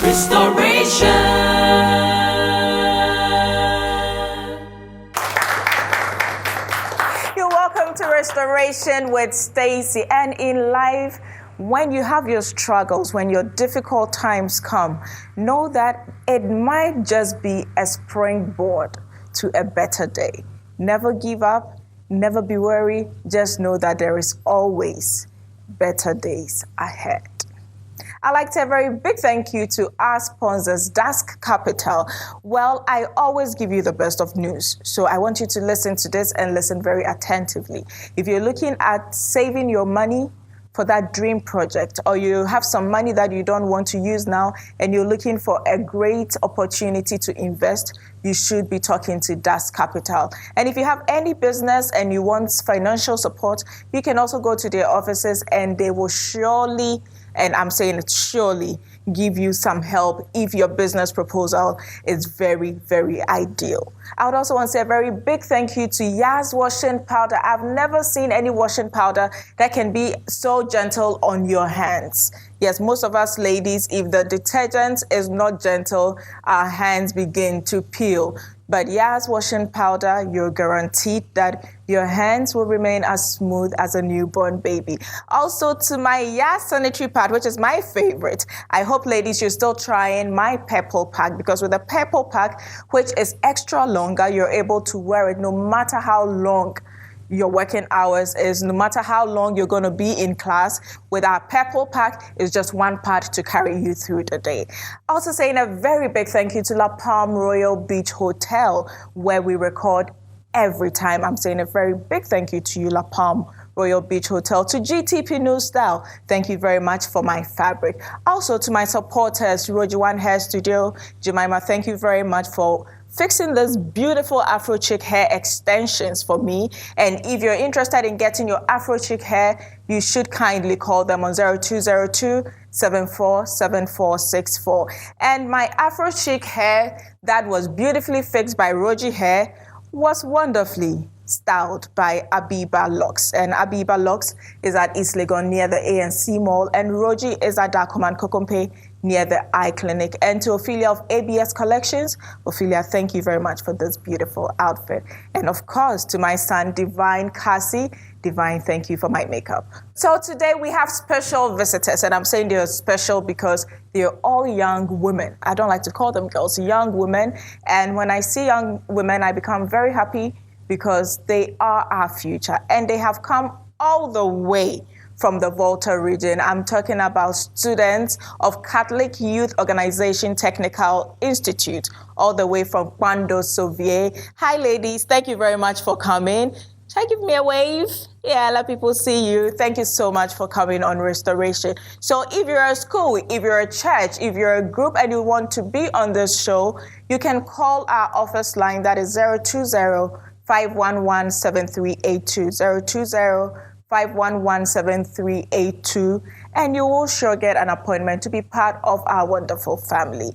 Restoration. You're welcome to Restoration with Stacy. And in life, when you have your struggles, when your difficult times come, know that it might just be a springboard to a better day. Never give up, never be worried. Just know that there is always better days ahead. I'd like to say a very big thank you to our sponsors, Dask Capital. Well, I always give you the best of news, so I want you to listen to this and listen very attentively. If you're looking at saving your money for that dream project, or you have some money that you don't want to use now and you're looking for a great opportunity to invest, you should be talking to Dask Capital. And if you have any business and you want financial support, you can also go to their offices and they will surely, and I'm saying it surely, give you some help if your business proposal is very, very ideal. I would also want to say a very big thank you to Yaz Washing Powder. I've never seen any washing powder that can be so gentle on your hands. Yes, most of us ladies, if the detergent is not gentle, our hands begin to peel. But Yaz Washing Powder, you're guaranteed that your hands will remain as smooth as a newborn baby. Also to my Yaz Sanitary Pad, which is my favorite. I hope, ladies, you're still trying my Purple Pack, because with the Purple Pack, which is extra longer, you're able to wear it no matter how long your working hours is, no matter how long you're going to be in class. With our Purple Pack, it's just one pad to carry you through the day. Also saying a very big thank you to La Palm Royal Beach Hotel, where we record every time. I'm saying a very big thank you to you, La Palm Royal Beach Hotel. To GTP New Style, thank you very much for my fabric. Also to my supporters, Rojiwan Hair Studio, Jemima, thank you very much for fixing this beautiful Afro Chic hair extensions for me. And if you're interested in getting your Afro Chic hair, you should kindly call them on 0202-747464. And my Afro Chic hair that was beautifully fixed by Roji Hair was wonderfully styled by Abiba Locks. And Abiba Locks is at East Legon near the ANC Mall, and Roji is at Dacoman Kokompe near the Eye Clinic. And to Ophelia of ABS Collections, Ophelia, thank you very much for this beautiful outfit. And of course, to my son, Divine Cassie, Divine, thank you for my makeup. So today we have special visitors, and I'm saying they're special because they're all young women. I don't like to call them girls, young women. And when I see young women, I become very happy because they are our future, and they have come all the way from the Volta region. I'm talking about students of Catholic Youth Organization Technical Institute, all the way from Kwando, Suviour. Hi, ladies. Thank you very much for coming. Shall I give me a wave? Yeah, let people see you. Thank you so much for coming on Restoration. So if you're a school, if you're a church, if you're a group and you want to be on this show, you can call our office line. That is 020-511-7382, 020-511-7382, and you will sure get an appointment to be part of our wonderful family.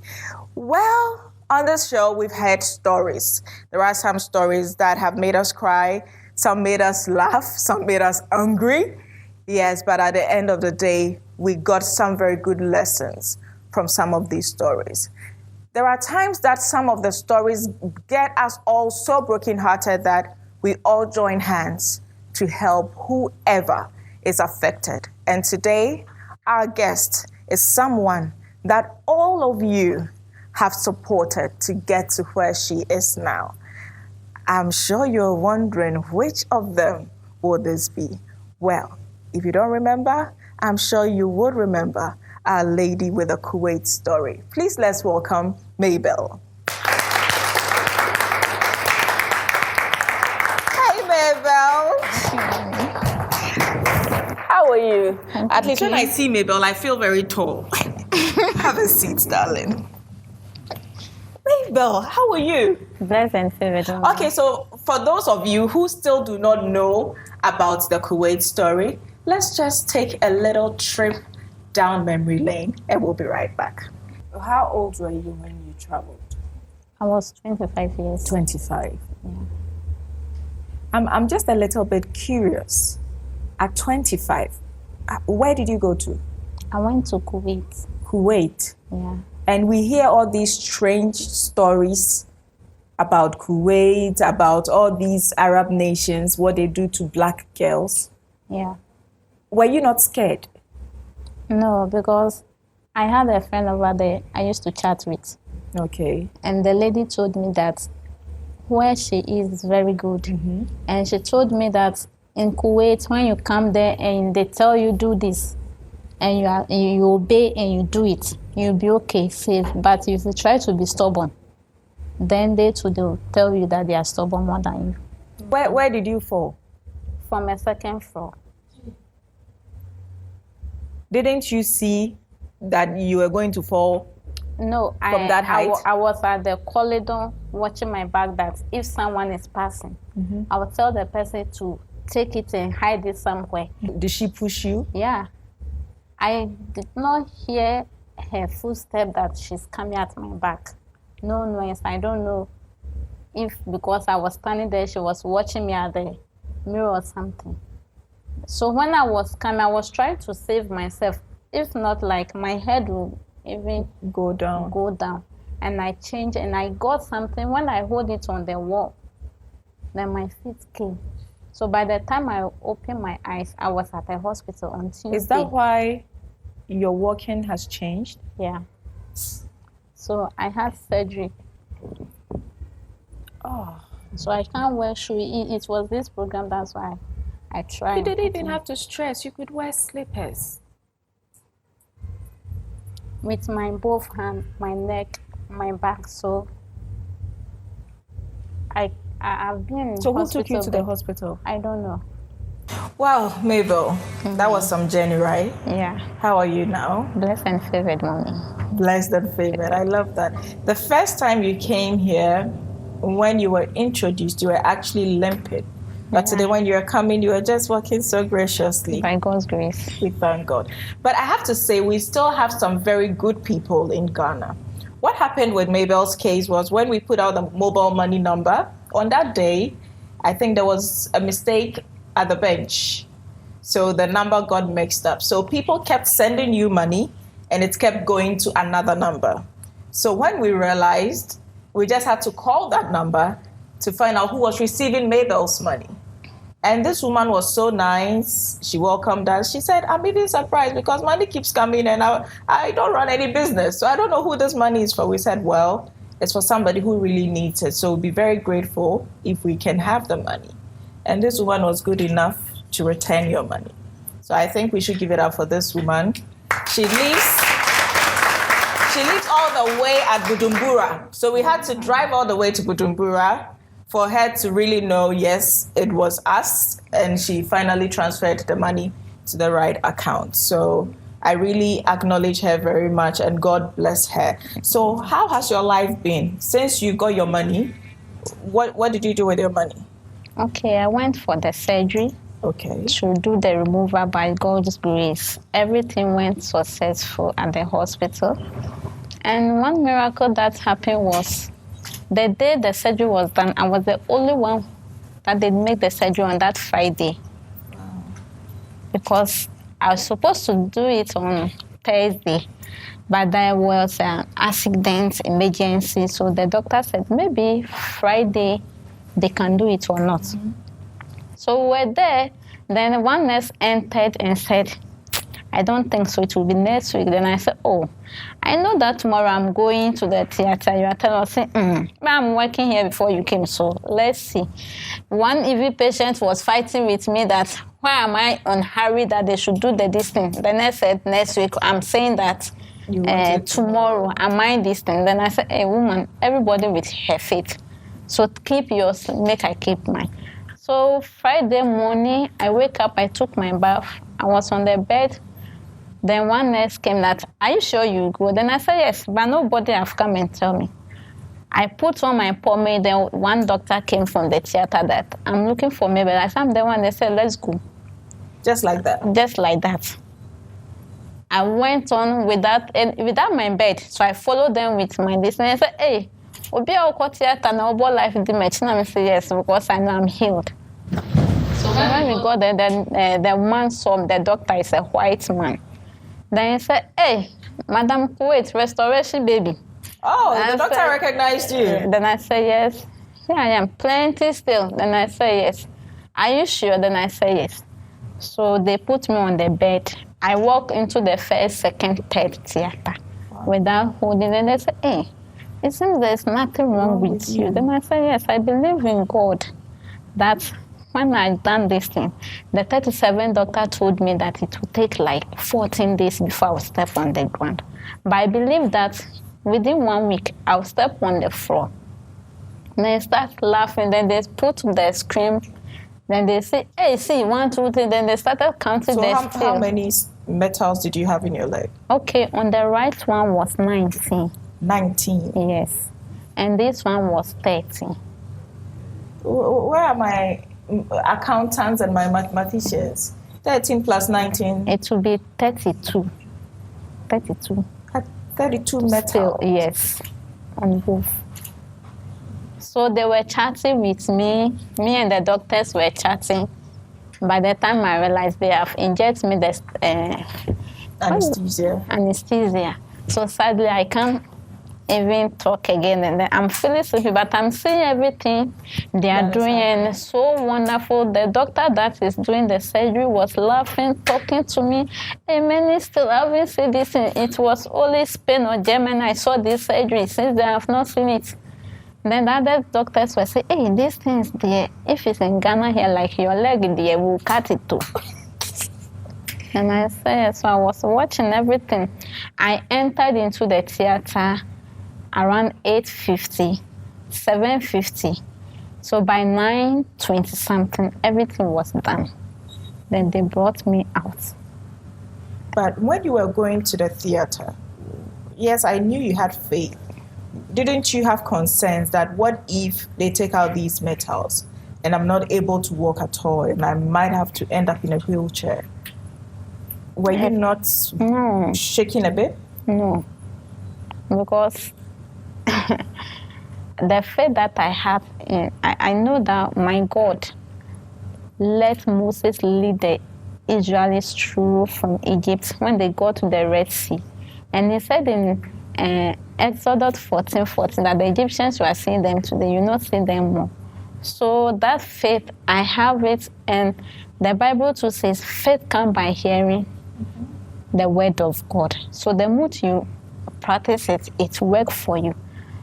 Well, on this show, we've heard stories. There are some stories that have made us cry, some made us laugh, some made us angry. Yes, but at the end of the day, we got some very good lessons from some of these stories. There are times that some of the stories get us all so brokenhearted that we all join hands to help whoever is affected. And today, our guest is someone that all of you have supported to get to where she is now. I'm sure you're wondering which of them will this be. Well, if you don't remember, I'm sure you would remember our lady with a Kuwait story. Please let's welcome Mabel. Hi, Mabel. How are you? At least when I see Mabel, I feel very tall. Have a seat, darling. Mabel, how are you? Blessed and favored. Okay, so for those of you who still do not know about the Kuwait story, let's just take a little trip down memory lane, and we'll be right back. How old were you when you traveled? I was 25 years. 25. Yeah. I'm just a little bit curious. At 25, where did you go to? I went to Kuwait. Kuwait. Yeah. And we hear all these strange stories about Kuwait, about all these Arab nations, what they do to black girls. Yeah. Were you not scared? No, because I had a friend over there I used to chat with. Okay. And the lady told me that where she is very good. Mm-hmm. And she told me that in Kuwait, when you come there and they tell you do this, and you obey and you do it, you'll be okay, safe. But if you try to be stubborn, then they too will tell you that they are stubborn more than you. Where did you fall? From a second floor. Didn't you see that you were going to fall? No, From that height? I was at the corridor watching my back that if someone is passing, I would tell the person to take it and hide it somewhere. Did she push you? Yeah. I did not hear her footstep that she's coming at my back. No noise. I don't know if because I was standing there, she was watching me at the mirror or something. So when I was coming, I was trying to save myself. If not, like my head will even Go down. And I changed and I got something. When I hold it on the wall, then my feet came. So by the time I opened my eyes, I was at the hospital on Tuesday. Is that why your walking has changed? Yeah. So I had surgery. Oh. So I can't wear shoes. It was this program, that's why I tried. You didn't even have to stress. You could wear slippers. With my both hands, my neck, my back. So I've been in So who hospital, took you to the but hospital? I don't know. Wow, Mabel, that was some journey, right? Yeah. How are you now? Blessed and favored, mommy. Blessed and favored. I love that. The first time you came here, when you were introduced, you were actually limping. But today, when you were coming, you were just walking so graciously. By God's grace. We thank God. But I have to say, we still have some very good people in Ghana. What happened with Mabel's case was when we put out the mobile money number, on that day, I think there was a mistake at the bench. So the number got mixed up. So people kept sending you money and it kept going to another number. So when we realized, we just had to call that number to find out who was receiving Mabel's money. And this woman was so nice. She welcomed us. She said, I'm even surprised because money keeps coming and I don't run any business. So I don't know who this money is for. We said, well, it's for somebody who really needs it. So we'll be very grateful if we can have the money. And this woman was good enough to return your money. So I think we should give it up for this woman. She lives all the way at Bujumbura. So we had to drive all the way to Bujumbura for her to really know, yes, it was us. And she finally transferred the money to the right account. So I really acknowledge her very much and God bless her. So how has your life been? Since you got your money, what did you do with your money? Okay, I went for the surgery. Okay. To do the removal by God's grace. Everything went successful at the hospital. And one miracle that happened was the day the surgery was done, I was the only one that did make the surgery on that Friday. Wow. Because I was supposed to do it on Thursday, but there was an accident, emergency. So the doctor said maybe Friday they can do it or not. Mm-hmm. So we were there. Then one nurse entered and said, I don't think so. It will be next week. Then I said, oh, I know that tomorrow I'm going to the theater. You are telling us, but I'm working here before you came, so let's see. One EV patient was fighting with me that, why am I on hurry that they should do this thing? The nurse said, next week. I'm saying that tomorrow, am I this thing? Then I said, hey, woman, everybody with her faith. So keep yours, make I keep mine. So Friday morning, I wake up, I took my bath. I was on the bed. Then one nurse came that, are you sure you go? Then I said, yes, but nobody have come and tell me. I put on my pomade. Then one doctor came from the theater that, I'm looking for Mabel. I said, I'm the one. They said, let's go. Just like that? Just like that. I went on without my bed. So I followed them with my distance. I said, hey, Obi Oko theater na Obo life the match. I said, yes, because I know I'm healed. So when we got there, then the man saw me. The doctor is a white man. Then he said, hey, Madam Kuwait, restoration baby. Oh, I the doctor said- recognized you. Then I say yes. Here I am, plenty still. Then I say yes. Are you sure? Then I say yes. So they put me on the bed. I walk into the first, second, third theater without holding. And they say, hey, it seems there's nothing wrong with you. Then I say, yes, I believe in God. That when I done this thing, the 37 doctor told me that it would take like 14 days before I would step on the ground. But I believe that within 1 week, I'll step on the floor. And they start laughing. Then they put the scream. Then they say, hey, see, 1, 2, 3. Then they started counting So the how many metals did you have in your leg? Okay, on the right one was 19. 19. Yes. And this one was 30. Where are my accountants and my mathematicians? 13 plus 19. It will be 32. 32. 32 metals. Still, yes, on both. So they were chatting with me. Me and the doctors were chatting. By the time I realized they have injected me the anesthesia. So sadly, I can't even talk again. And then I'm feeling sleepy, but I'm seeing everything they are doing, and so wonderful. The doctor that is doing the surgery was laughing, talking to me. Hey, many still haven't seen this. It was only Spain or Germany I saw this surgery. Since then, I have not seen it. Then the other doctors were saying, hey, this thing is there. If it's in Ghana here, like your leg there, we'll cut it too. And I said, so I was watching everything. I entered into the theater around 8:50, 7:50. So by 9:20 something, everything was done. Then they brought me out. But when you were going to the theater, yes, I knew you had faith. Didn't you have concerns that what if they take out these metals and I'm not able to walk at all and I might have to end up in a wheelchair? Were you not shaking a bit? No, because the faith that I have, I know that my God let Moses lead the Israelites through from Egypt when they got to the Red Sea. And he said in Exodus 14:14 that the Egyptians were seeing them today, you not see them more. So that faith, I have it, and the Bible too says faith comes by hearing the word of God. So the more you practice it, it works for you.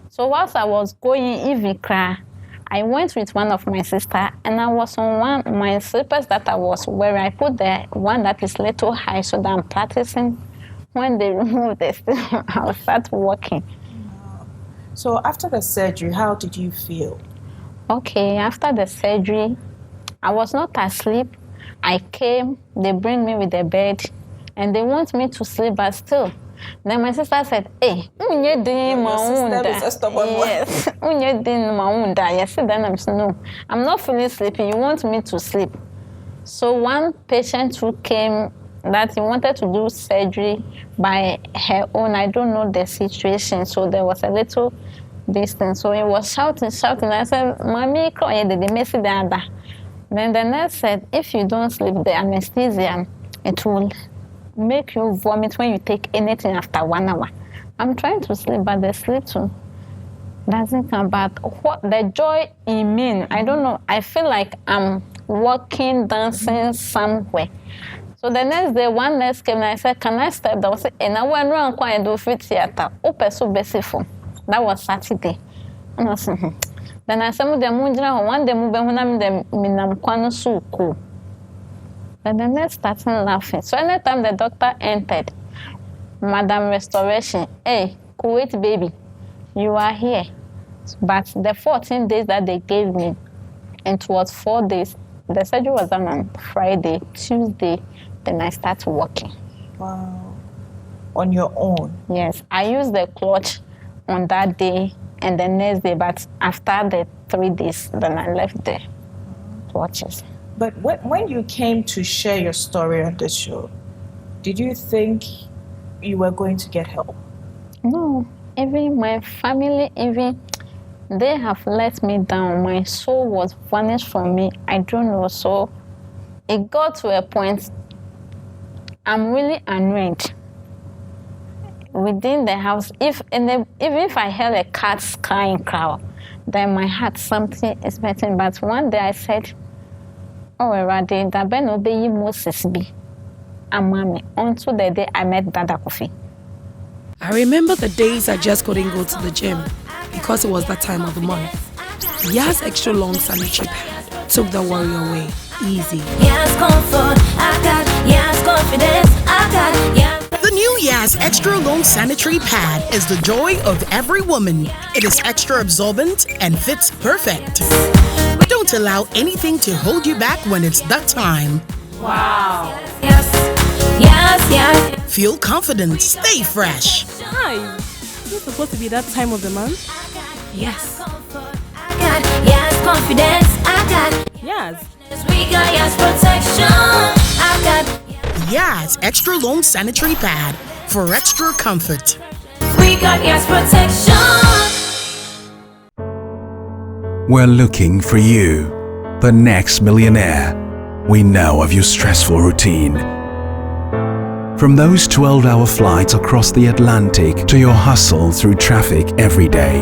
So whilst I was going even cry, I went with one of my sisters, and I was on my slippers that I was wearing. I put the one that is little high so that I'm practicing. When they remove this, I'll start walking. So after the surgery, how did you feel? Okay, after the surgery, I was not asleep. I came, they bring me with the bed, and they want me to sleep, but still. Then my sister said, hey, yes, yes, then I'm saying, no, I'm not feeling sleepy. You want me to sleep. So one patient who came that he wanted to do surgery by her own, I don't know the situation, so there was a little distance. So he was shouting. I said, Mommy, they mess it down. Then the nurse said, if you don't sleep, the anesthesia, it will make you vomit when you take anything after 1 hour. I'm trying to sleep, but the sleep too doesn't come. But what the joy in me, I don't know. I feel like I'm walking, dancing somewhere. So the next day, one nurse came and I said, can I step down? I said, and I went around quite do fit theater. That was Saturday. And I said, Then I said, one day move when I'm the Minam so cool. Then the nurse started laughing. So anytime the doctor entered, Madam Restoration, hey, Kuwait baby, you are here. But the 14 days that they gave me, and it was 4 days, the surgery was done on Friday, Tuesday, then I started walking. Wow. On your own? Yes. I used the clutch on that day and the next day, but after the 3 days, then I left the clutches. But when you came to share your story on this show, did you think you were going to get help? No. Even my family, they have let me down. My soul was vanished from me. I don't know. So it got to a point, I'm really annoyed. within the house, even if I heard a cat crying crowd, then my heart something is better. But one day I said, "Oh, Erade, that Ben obey Moses be a mommy." Until the day I met Dada Kofi. I remember the days I just couldn't go to the gym because it was that time of the month. Yas extra long sanitary pad took the worry away. Easy. Yas comfort, I got Yas confidence, I got Yas. The new Yas Extra Long Sanitary Pad is the joy of every woman. It is extra absorbent and fits perfect. Don't allow anything to hold you back when it's that time. Wow. Yes, yes, yes. Feel confident, stay fresh. Hi. Is it supposed to be that time of the month? Yes. I got Yas confidence, I got Yes. we got Yas protection, I got Yas Extra Long Sanitary Pad for extra comfort. we got Yas protection. We're looking for you, the next millionaire. We know of your stressful routine. From those 12-hour flights across the Atlantic to your hustle through traffic every day.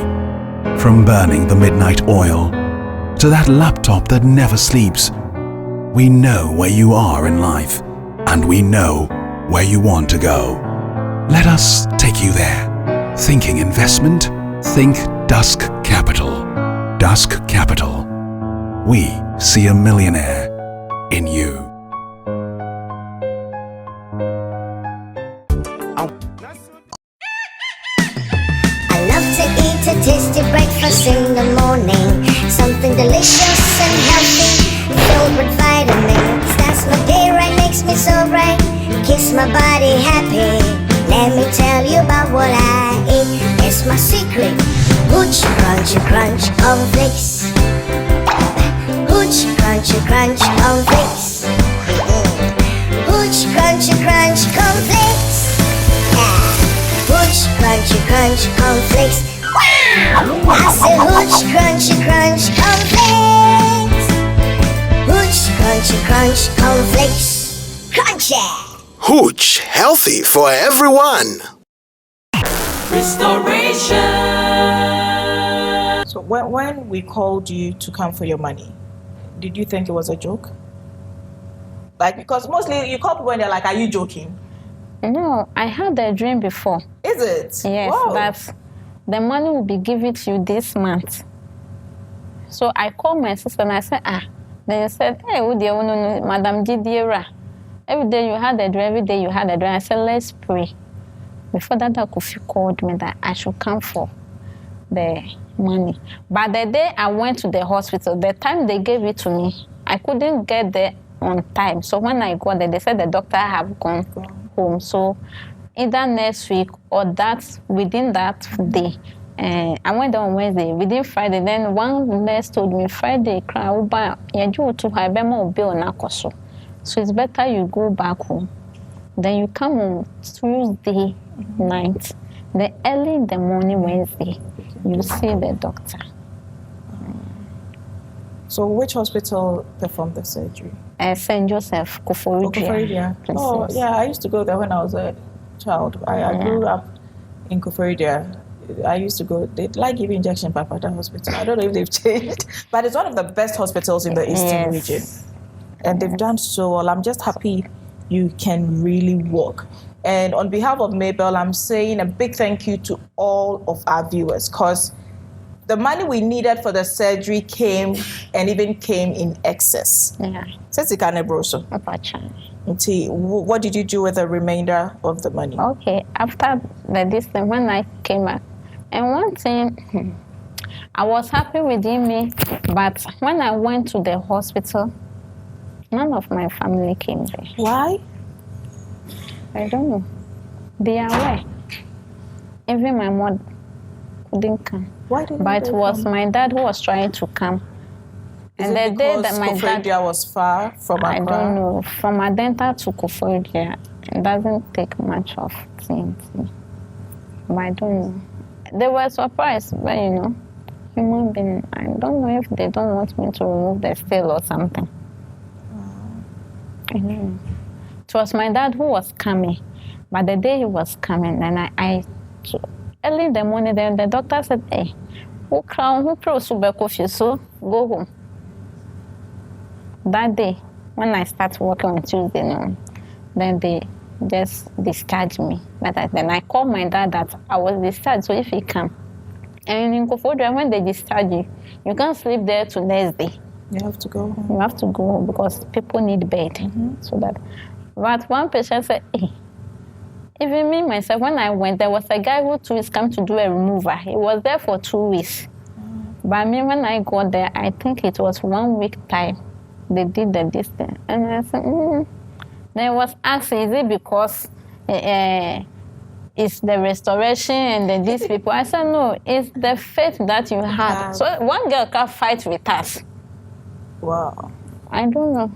From burning the midnight oil to that laptop that never sleeps. We know where you are in life, and we know where you want to go. Let us take you there. Thinking investment? Think Dusk Capital. Dusk Capital. We see a millionaire in you. I love to eat a tasty breakfast in the morning. Something delicious and healthy, filled with vitamins. That's my day right, makes me so bright. Keeps my body happy. Let me tell you about what I eat. It's my secret. Hooch, crunchy, crunch, cornflakes. Hooch, crunchy, crunch, cornflakes. Hooch, crunchy, crunch, cornflakes. Hooch, crunchy, crunch, cornflakes. Wow! I said hooch, crunchy, crunch, cornflakes. Hooch, crunchy, crunch, cornflakes. Crunchy! Hooch, healthy for everyone. So when we called you to come for your money, did you think it was a joke? Like, because mostly you call people and they're like, "Are you joking?" No, I had a dream before. Is it? Yes, Wow. that the money will be given to you this month. So I called my sister and I said, Then you said, "Hey, no, Madam Didiera. Every day you had a dream, every day you had a dream." I said, "Let's pray." Before that, Kofi called me that I should come for the money. But the day I went to the hospital, the time they gave it to me, I couldn't get there on time. So when I got there, they said the doctor have gone home. So either next week or within that day. I went there on Wednesday, within Friday. Then one nurse told me, "Friday, so it's better you go back home. Then you come on Tuesday night. Then early in the morning, Wednesday, you see the doctor." So which hospital performed the surgery? St. Joseph, Kuwait. Oh, yeah, I used to go there when I was a child. I grew up in Kuwait. I used to go, they like giving injection by that hospital. I don't know if they've changed, but it's one of the best hospitals in the Eastern region. And they've done so well. I'm just happy you can really walk. And on behalf of Mabel, I'm saying a big thank you to all of our viewers, because the money we needed for the surgery came and even came in excess. Yeah. What did you do with the remainder of the money? Okay, after this thing, when I came back, and one thing, I was happy within me, but when I went to the hospital, none of my family came there. Why? I don't know. They are aware. Even my mom couldn't come. Why didn't But they it was come? my dad who was trying to come. Is And it the day because that my dad, Koforidua was far from Accra? I don't know, from Adenta to Kuwait, it doesn't take much of TNT. But I don't know. They were surprised, but human being, I don't know if they don't want me to remove the steel or something. It was my dad who was coming, but the day he was coming, and I So early in the morning, then the doctor said, hey, who so go home. That day, when I start working on Tuesday now, then they just discharged me. But then I called my dad that I was discharged, so if he come. And in Koforidua, when they discharge you, you can't sleep there till next day. You have to go home. You have to go home because people need bed. So that. But one patient said, hey, even me, myself, when I went, there was a guy who 2 weeks come to do a removal. He was there for 2 weeks. But me, when I got there, I think it was 1 week time. They did the distance. And I said, Then I was asking, is it because it's the restoration and these people? I said, no, it's the faith that you had. So one girl can't fight with us. Wow. I don't know.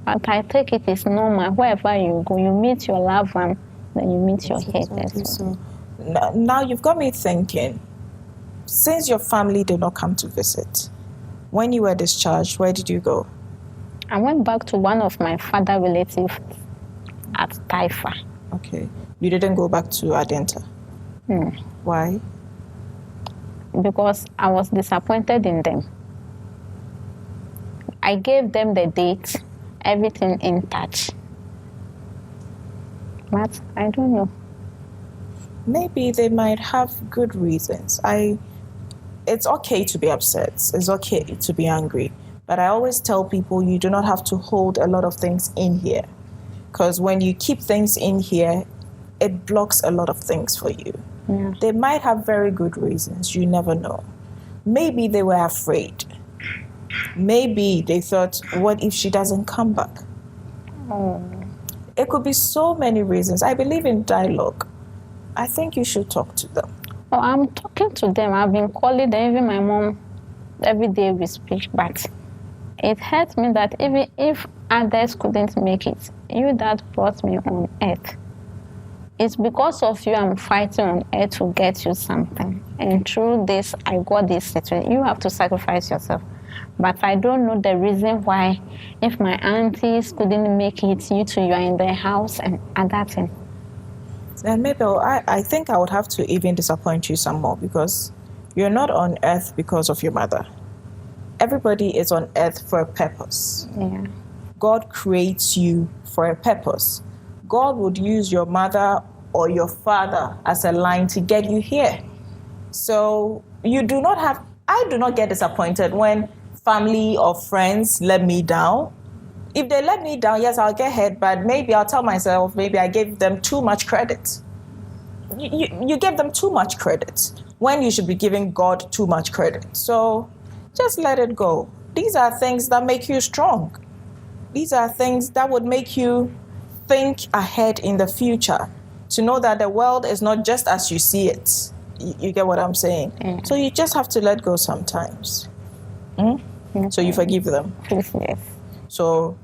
But I take it is normal. Wherever you go, you meet your loved one, then you meet your haters. So now you've got me thinking, since your family did not come to visit, when you were discharged, where did you go? I went back to one of my father relatives at Taifa. Okay. You didn't go back to Adenta? Why? Because I was disappointed in them. I gave them the date, everything in touch. But I don't know. Maybe they might have good reasons. It's okay to be upset. It's okay to be angry. But I always tell people you do not have to hold a lot of things in here. Because when you keep things in here, it blocks a lot of things for you. Yeah. They might have very good reasons. You never know. Maybe they were afraid. Maybe they thought, what if she doesn't come back? It could be so many reasons. I believe in dialogue. I think you should talk to them. Oh, I'm talking to them. I've been calling them, even my mom, every day we speak. But it hurts me that even if others couldn't make it, you that brought me on earth, it's because of you I'm fighting on earth to get you something. And through this, I got this situation. You have to sacrifice yourself. But I don't know the reason why, if my aunties couldn't make it, you two, you are in their house and other thing. And Mabel, I think I would have to even disappoint you some more because you're not on earth because of your mother. Everybody is on earth for a purpose. Yeah. God creates you for a purpose. God would use your mother or your father as a line to get you here. So I do not get disappointed when family or friends let me down. If they let me down, yes, I'll get hurt, but maybe I'll tell myself, maybe I gave them too much credit. You give them too much credit when you should be giving God too much credit. So just let it go. These are things that make you strong. These are things that would make you think ahead in the future, to know that the world is not just as you see it. You get what I'm saying? So you just have to let go sometimes. So you forgive them? Yes. So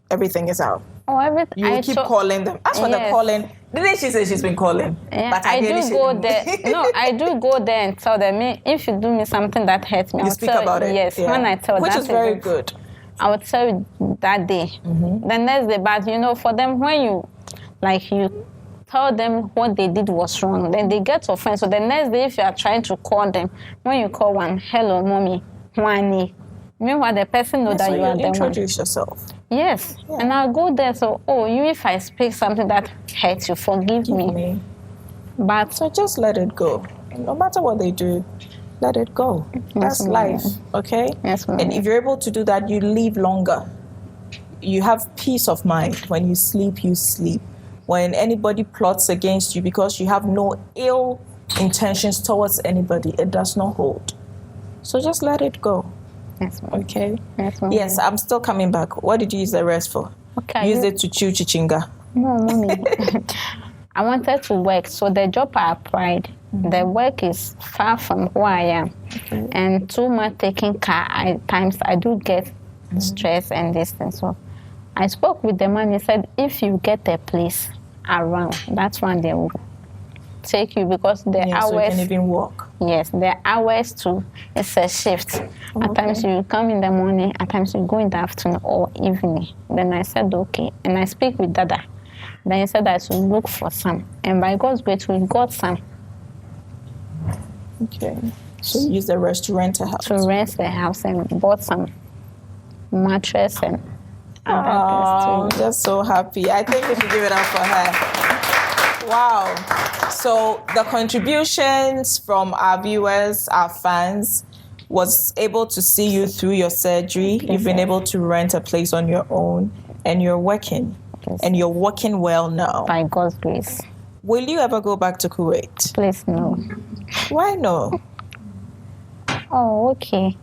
everything is out. Oh, everything. You keep calling them. As for the calling, didn't she say she's been calling? Yeah, but I do go there. No, I do go there and tell them, if you do me something that hurts me, you speak about it. Yes, yeah. When I tell which that is very good. I would tell you that day. The next day, but for them, when you tell them what they did was wrong, then they get offended. So the next day, if you are trying to call them, when you call one, hello, mommy, Wani. Meanwhile, the person knows that you are the one. Introduce yourself. Yes, and I'll go there. So, if I speak something that hurts you, forgive me. But so just let it go. No matter what they do, let it go. That's life, okay? Yes, ma'am. And if you're able to do that, you live longer. You have peace of mind. When you sleep, you sleep. When anybody plots against you because you have no ill intentions towards anybody, it does not hold. So just let it go. Yes, ma'am. Okay? Yes, ma'am. Yes, I'm still coming back. What did you use the rest for? Okay. Use it to chew chichinga. No, mommy. I wanted to work, so the job I applied, the work is far from where I am. And too much taking car, at times I do get stress and this thing. So I spoke with the man, he said, if you get a place around, that's when they will take you because the hours... So you can even walk. Yes, the hours too, it's a shift. At times you come in the morning, at times you go in the afternoon or evening. Then I said, okay. And I speak with Dada. Then he said I should look for some. And by God's grace, we got some. Okay. So you use the rest to rent a house? To rent the house and bought some mattress and other I'm things too. just so happy. I think we should give it up for her. Wow. So the contributions from our viewers, our fans, was able to see you through your surgery. You've been able to rent a place on your own, and you're working. Yes. And you're working well now. By God's grace. Will you ever go back to Kuwait? Please, no. Why no? Oh, okay.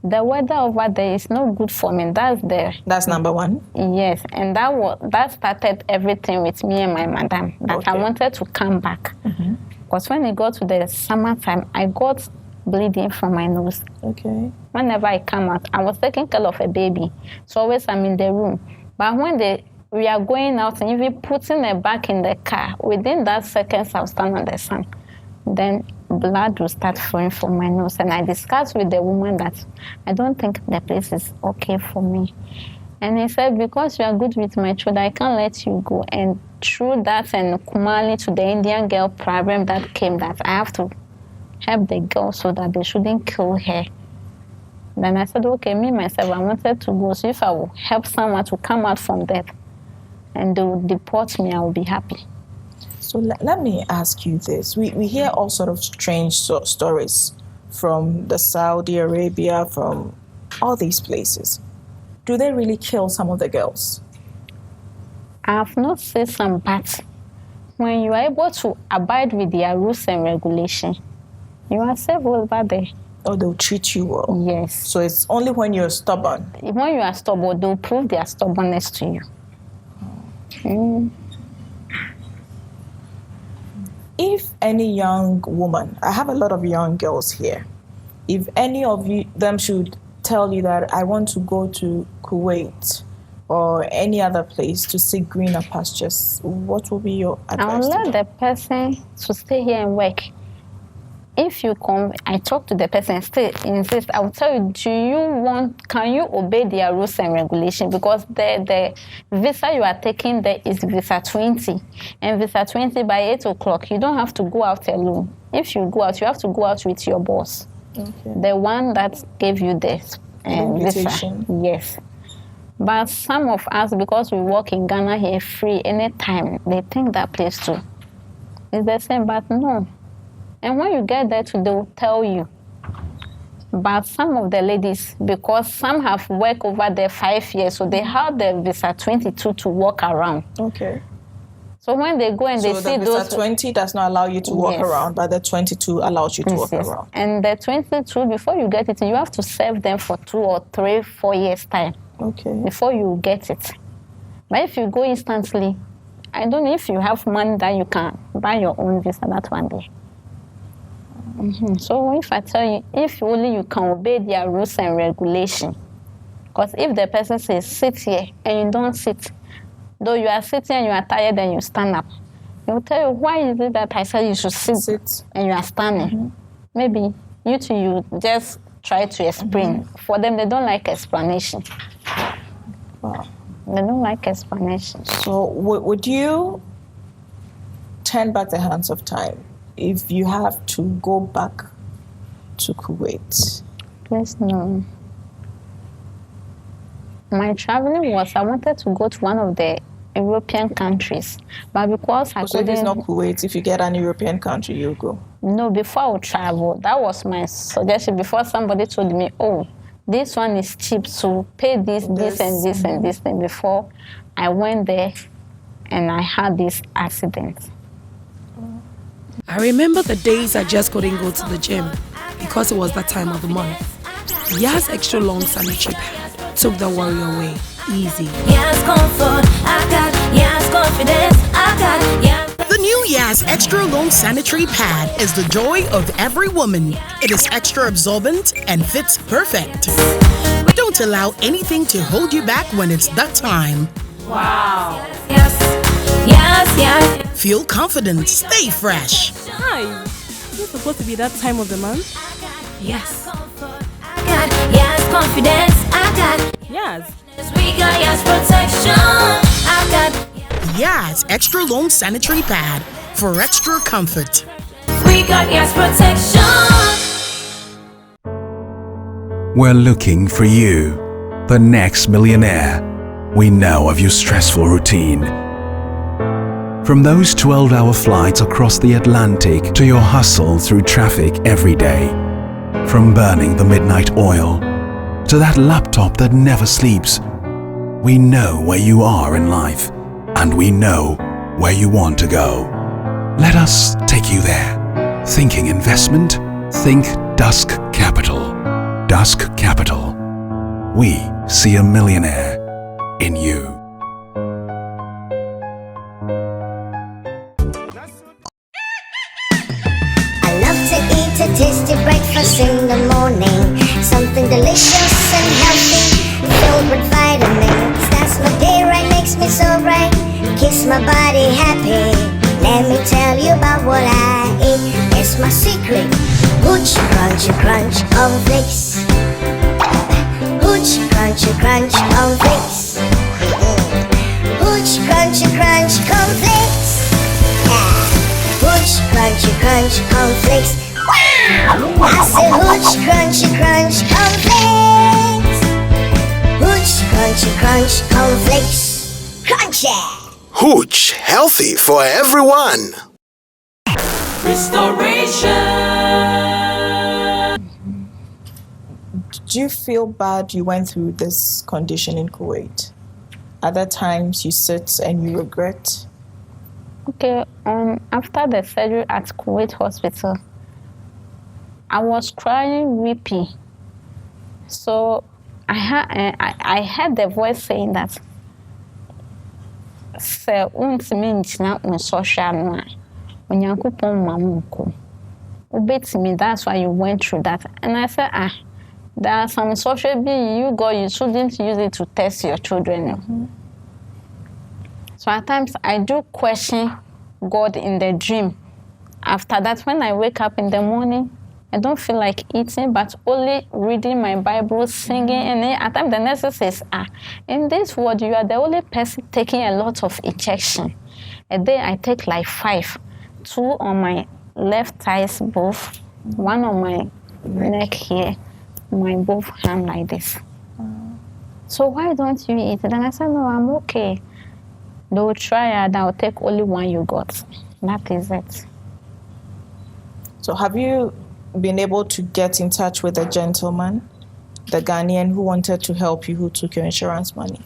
The weather over there is not good for me. That's number one. Yes, and that started everything with me and my madam. That I wanted to come back. Because when it got to the summertime, I got bleeding from my nose. Okay. Whenever I come out, I was taking care of a baby, so always I'm in the room. But when we are going out and even putting her back in the car, within that seconds I'll stand on the sun. Then blood will start flowing from my nose. And I discussed with the woman that I don't think the place is okay for me. And he said, because you are good with my children, I can't let you go. And through that and Kumali to the Indian girl problem that came, that I have to help the girl so that they shouldn't kill her. Then I said, okay, me, myself, I wanted to go. So if I will help someone to come out from that and they will deport me, I will be happy. So let me ask you this. We hear all sort of strange stories from the Saudi Arabia, from all these places. Do they really kill some of the girls? I have not seen some, but when you are able to abide with their rules and regulations, you are safe over there. Or they'll treat you well? Yes. So it's only when you're stubborn? When you are stubborn, they'll prove their stubbornness to you. If any young woman, I have a lot of young girls here, if any of them should tell you that I want to go to Kuwait or any other place to seek greener pastures, what will be your advice? I'll let the person to stay here and work. If you come, I talk to the person and still insist, I will tell you, can you obey their rules and regulations? Because the visa you are taking there is visa 20. And visa 20 by 8 o'clock, you don't have to go out alone. If you go out, you have to go out with your boss. Okay. The one that gave you the visa. Yes. But some of us, because we work in Ghana here free anytime, they think that place too is the same, but no. And when you get there, they will tell you. But some of the ladies, because some have worked over there 5 years, so they have the visa 22 to walk around. Okay. So when they go and they see those... So the visa 20 does not allow you to walk around, but the 22 allows you to walk around. And the 22, before you get it, you have to serve them for 2 or 3, 4 years' time. Okay. Before you get it. But if you go instantly, I don't know if you have money that you can buy your own visa that one day. So if I tell you, if only you can obey their rules and regulations, because if the person says sit here and you don't sit, though you are sitting and you are tired and you stand up, they will tell you, why is it that I said you should sit and you are standing? Maybe you just try to explain. For them, they don't like explanation. Wow. They don't like explanation. So would you turn back the hands of time if you have to go back to Kuwait? Yes, no. My traveling was, I wanted to go to one of the European countries, but because I couldn't... So if it's not Kuwait, if you get an European country, you go? No, before I would travel, that was my suggestion. Before somebody told me, oh, this one is cheap, so pay this and this and this. And before I went there and I had this accident. I remember the days I just couldn't go to the gym because it was that time of the month. Yas extra long sanitary pad took the worry away easy. Yes, comfort, I got, yes, confidence, I got, yes. The new Yas Extra Long Sanitary Pad is the joy of every woman. It is extra absorbent and fits perfect. Don't allow anything to hold you back when it's that time. Wow. Yes, yes, yes. Feel confident, stay fresh. Hi, is it supposed to be that time of the month? Yes. I got, yes, confidence, I got. Yes. We got yes, protection, I got. Yas Extra Long Sanitary Pad for extra comfort. We got yes protection. We're looking for you, the next millionaire. We know of your stressful routine. From those 12-hour flights across the Atlantic to your hustle through traffic every day. From burning the midnight oil to that laptop that never sleeps. We know where you are in life, and we know where you want to go. Let us take you there. Thinking investment? Think Dusk Capital. Dusk Capital. We see a millionaire in you. I love to eat a tasty breakfast in the morning. Something delicious and healthy, filled with vitamins. That's my day right, makes me so bright. Keeps my body happy. Let me tell you about what I eat. It's my secret. Hooch, crunchy, crunch, cornflakes. Hooch, crunchy, crunch, cornflakes. Hooch, crunchy, crunch, cornflakes. Hooch, crunchy, crunch, cornflakes. Wow! I say hooch, crunchy, crunch, cornflakes. Hooch, crunchy, crunch, cornflakes. Crunchy! Hooch, healthy for everyone. Do you feel bad you went through this condition in Kuwait? Other times you sit and you regret? Okay, after the surgery at Kuwait Hospital, I was crying, weeping. So I heard the voice saying that, "Sir, untimi nchina unsosha no a, onyankopon mamunko. Ubetimi, that's why you went through that." And I said, there are some social being you shouldn't use it to test your children. Mm-hmm. So at times I do question God in the dream. After that, when I wake up in the morning, I don't feel like eating, but only reading my Bible, singing, and then at times the nurse says, in this world, you are the only person taking a lot of injection. A day I take like 5, 2 on my left thighs both, 1 on my neck here, my both hand like this. So why don't you eat? Then I said, no, I'm okay. They'll try it, I'll take only 1 you got. That is it. So have you been able to get in touch with the gentleman, the Ghanaian who wanted to help you, who took your insurance money?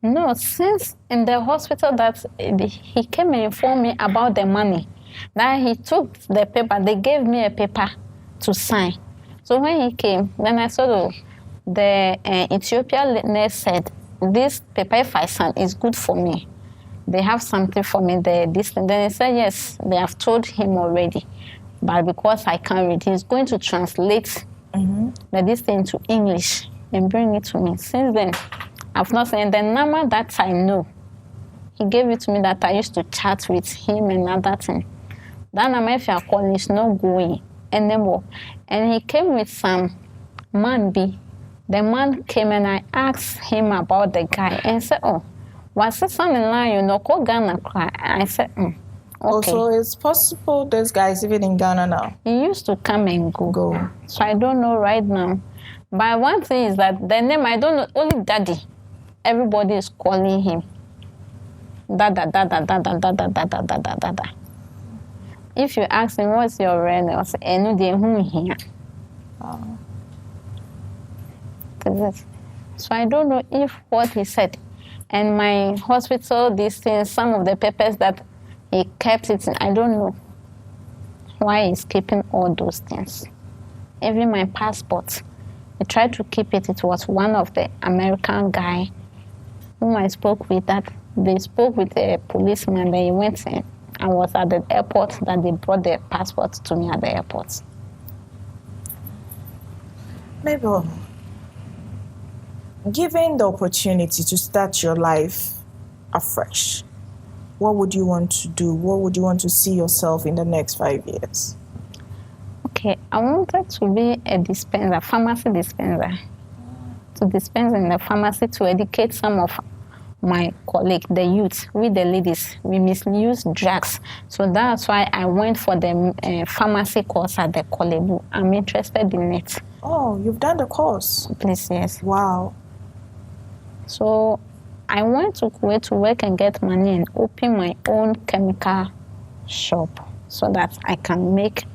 No, since in the hospital that he came and informed me about the money, that he took the paper, they gave me a paper to sign. So when he came, then I saw the Ethiopian nurse said, this paper, if I sign, is good for me. They have something for me there. Then he said, yes, they have told him already. But because I can't read, he's going to translate this thing to English and bring it to me. Since then, I've not seen the number that I know. He gave it to me that I used to chat with him and other thing. That number, if you are calling, is not going anymore. And he came with some man B. The man came and I asked him about the guy and said, was it something like you know, call Ghana cry? I said, okay. Also, it's possible this guy is even in Ghana now. He used to come and go. So I don't know right now. But one thing is that the name, I don't know, only Daddy. Everybody is calling him. Dada, dada, dada, dada, dada, dada, dada. If you ask him, what's your real name? I'll say, here. So I don't know if what he said. And my hospital, these things, some of the papers that he kept it in, I don't know why he's keeping all those things. Even my passport, he tried to keep it. It was one of the American guy whom I spoke with, that they spoke with a policeman, that he went in and was at the airport, that they brought the passport to me at the airport. Mabel, given the opportunity to start your life afresh, what would you want to do? What would you want to see yourself in the next 5 years? Okay, I wanted to be a dispenser, pharmacy dispenser. To dispense in the pharmacy, to educate some of my colleague, the youth, we the ladies, we misuse drugs. So that's why I went for the pharmacy course at the Kolebu. I'm interested in it. Oh, you've done the course? Please, yes. Wow. So I went to Kuwait to work and get money and open my own chemical shop so that I can make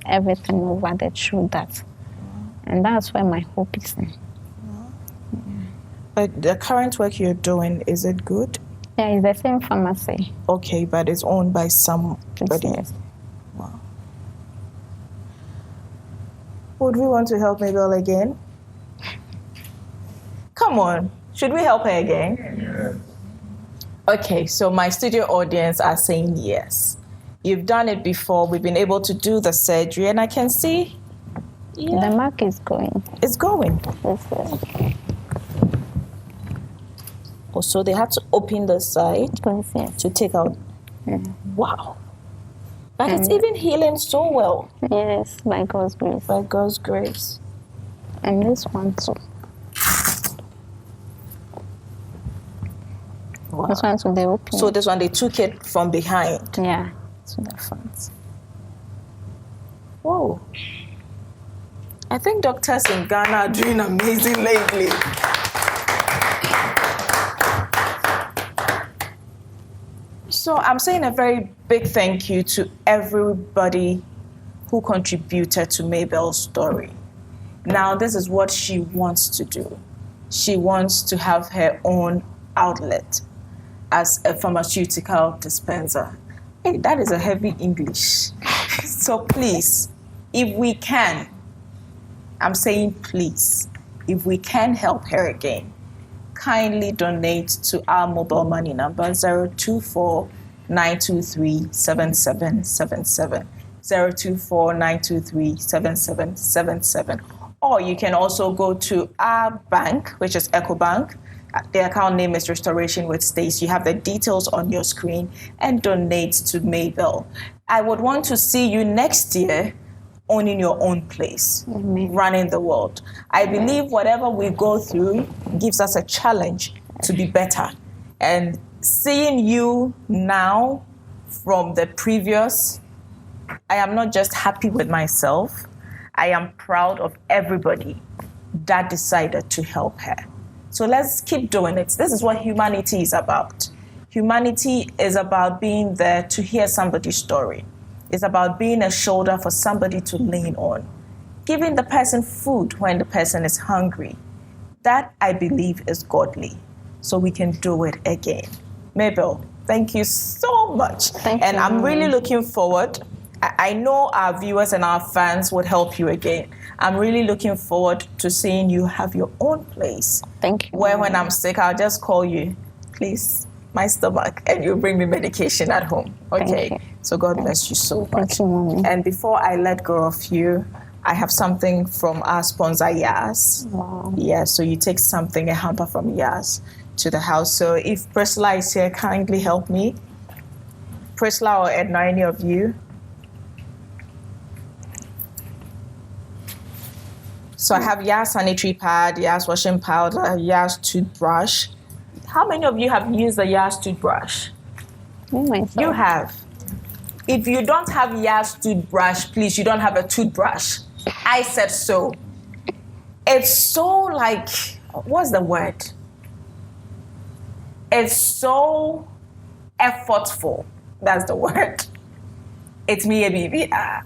everything over there through that. And that's where my hope is in. But the current work you're doing, is it good? Yeah, it's the same pharmacy. Okay, but it's owned by somebody. Yes. Wow. Would we want to help Mabel again? Come on. Should we help her again? Okay, so my studio audience are saying yes. You've done it before. We've been able to do the surgery, and I can see the mark is going. It's going. Yes. Oh, so they had to open the side to take out. Yeah. Wow. But it's even healing so well. Yes, by God's grace. By God's grace. And this one too. Wow. This one too, they open. So this one, they took it from behind. Yeah, to the front. Whoa. I think doctors in Ghana are doing amazing lately. So I'm saying a very big thank you to everybody who contributed to Mabel's story. Now, this is what she wants to do. She wants to have her own outlet as a pharmaceutical dispenser. Hey, that is a heavy English. So please, if we can, I'm saying please, if we can help her again, kindly donate to our mobile money number 024-923-7777, 024-923-7777. Or you can also go to our bank, which is EcoBank. The account name is Restoration with Stace. You have the details on your screen, and donate to Mabel. I would want to see you next year owning your own place, running the world. I believe whatever we go through gives us a challenge to be better. And seeing you now from the previous, I am not just happy with myself, I am proud of everybody that decided to help her. So let's keep doing it. This is what humanity is about. Humanity is about being there to hear somebody's story. It's about being a shoulder for somebody to lean on. Giving the person food when the person is hungry. That, I believe, is godly. So we can do it again. Mabel, thank you so much. Thank you. I'm really looking forward. I know our viewers and our fans would help you again. I'm really looking forward to seeing you have your own place. Thank you. Where when I'm sick, I'll just call you. Please, my stomach, and you bring me medication at home. Okay. So God bless you so much. Thank you, Mommy. And before I let go of you, I have something from our sponsor, Yas. Wow. Yeah, so you take something, a hamper from Yas, to the house. So if Priscilla is here, kindly help me. Priscilla or Edna, any of you. So I have Yas sanitary pad, Yas washing powder, Yas toothbrush. How many of you have used the Yas toothbrush? You have. If you don't have Yas toothbrush, please, you don't have a toothbrush. I said so. It's so like, what's the word? It's so effortful. That's the word. It's me, baby. I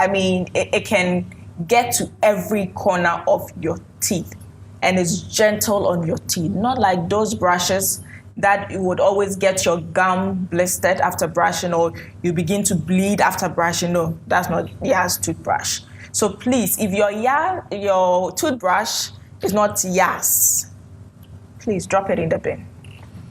mean, it can get to every corner of your teeth, and it's gentle on your teeth. Not like those brushes that you would always get your gum blistered after brushing, or you begin to bleed after brushing. No, that's not Yas toothbrush. So please, if your toothbrush is not Yas, please drop it in the bin.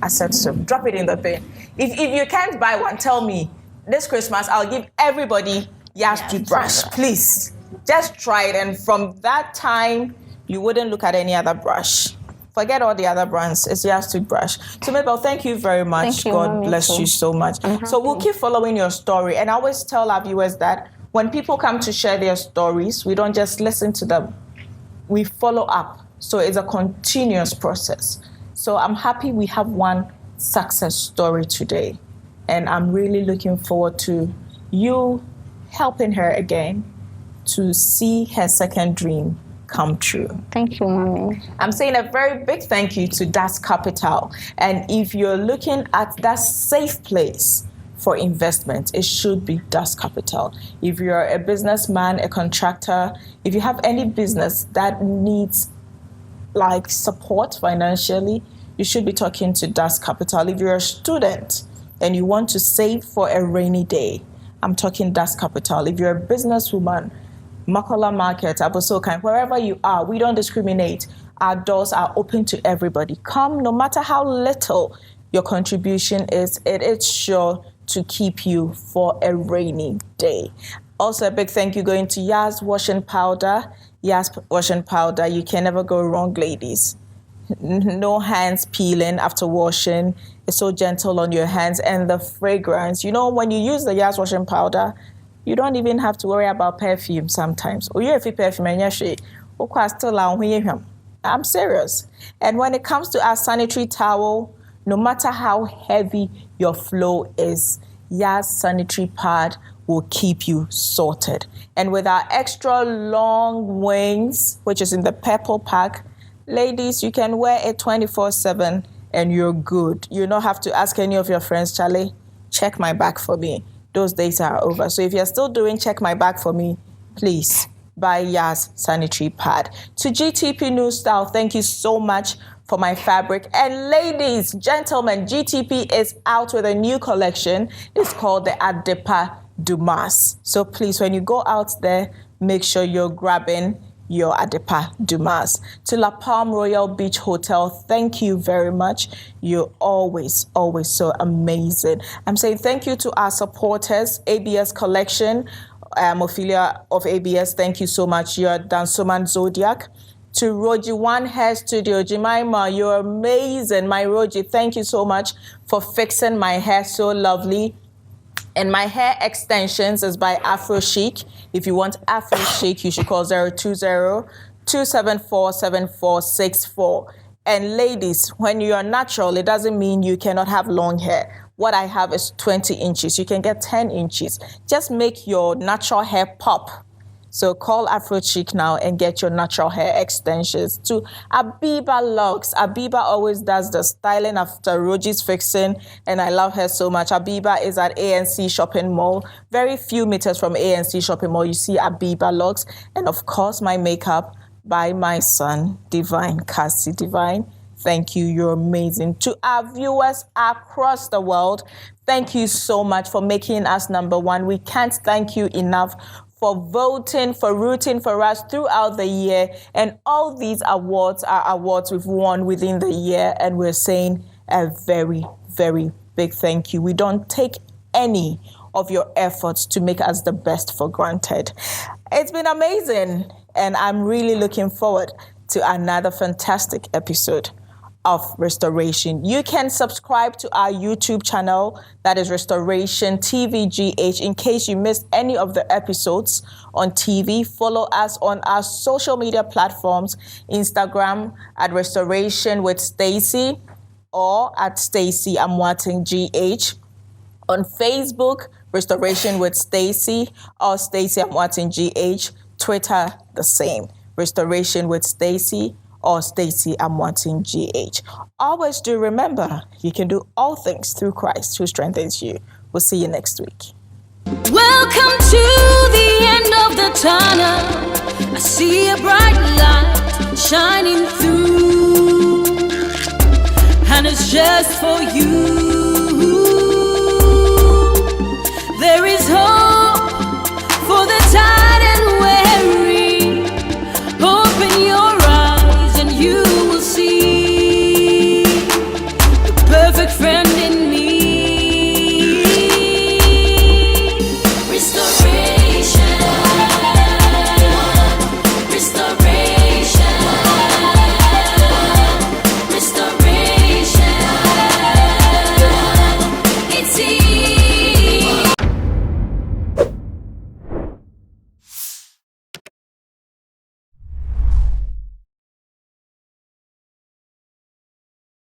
I said so. Drop it in the bin. If you can't buy one, tell me. This Christmas, I'll give everybody Yas toothbrush. Please, just try it. And from that time, you wouldn't look at any other brush. Forget all the other brands. It's Yas toothbrush. So Mabel, thank you very much. Thank you, God Mommy, bless too. you so much. So we'll keep following your story. And I always tell our viewers that when people come to share their stories, we don't just listen to them. We follow up. So it's a continuous process. So I'm happy we have one success story today. And I'm really looking forward to you helping her again to see her second dream come true. Thank you, Mommy. I'm saying a very big thank you to Das Capital. And if you're looking at that safe place for investment, it should be Das Capital. If you're a businessman, a contractor, if you have any business that needs like support financially, you should be talking to Das Capital. If you're a student and you want to save for a rainy day, I'm talking Das Capital. If you're a businesswoman, Makola Market, Abosokan, wherever you are, we don't discriminate. Our doors are open to everybody. Come, no matter how little your contribution is, it is sure to keep you for a rainy day. Also, a big thank you going to Yas Washing Powder. Yas Washing Powder, you can never go wrong, ladies. No hands peeling after washing. It's so gentle on your hands, and the fragrance. You know, when you use the Yas Washing Powder, you don't even have to worry about perfume sometimes. Or you're a perfume and you're I'm serious. And when it comes to our sanitary towel, no matter how heavy your flow is, Yas sanitary pad will keep you sorted. And with our extra long wings, which is in the purple pack, ladies, you can wear it 24/7 and you're good. You don't have to ask any of your friends, Charlie, check my back for me. Those days are over. So if you're still doing check my back for me, please buy Yas sanitary pad. To GTP New Style, thank you so much for my fabric. And ladies, gentlemen, GTP is out with a new collection. It's called the Adepa Dumas. So please, when you go out there, make sure you're grabbing your Adepa Dumas. To La Palm Royal Beach Hotel, thank you very much. You're always so amazing. I'm saying thank you to our supporters, ABS Collection, Ophelia of ABS, thank you so much. You're Dansoman Zodiac. To Roji One Hair Studio, Jemima, you're amazing. My Roji, thank you so much for fixing my hair so lovely. And my hair extensions is by Afro Chic. If you want Afro Chic, you should call 020-274-7464. And ladies, when you are natural, it doesn't mean you cannot have long hair. What I have is 20 inches. You can get 10 inches. Just make your natural hair pop. So call Afro Chic now and get your natural hair extensions. To Abiba Locks. Abiba always does the styling after Roji's fixing, and I love her so much. Abiba is at ANC Shopping Mall. Very few meters from ANC Shopping Mall, you see Abiba Locks. And of course, my makeup by my son, Divine, Cassie Divine. Thank you, you're amazing. To our viewers across the world, thank you so much for making us number one. We can't thank you enough for voting, for rooting for us throughout the year. And all these awards are awards we've won within the year. And we're saying a very, very big thank you. We don't take any of your efforts to make us the best for granted. It's been amazing. And I'm really looking forward to another fantastic episode of Restoration. You can subscribe to our YouTube channel, that is Restoration TVGH, in case you missed any of the episodes on TV. Follow us on our social media platforms, Instagram at Restoration with Stacy or at Stacy Amwating GH. On Facebook, Restoration with Stacy or Stacy Amwating GH. Twitter, the same, Restoration with Stacy or Stacy Amwating GH. Always do remember, you can do all things through Christ who strengthens you. We'll see you next week. Welcome to the end of the tunnel. I see a bright light shining through, and it's just for you. There is hope.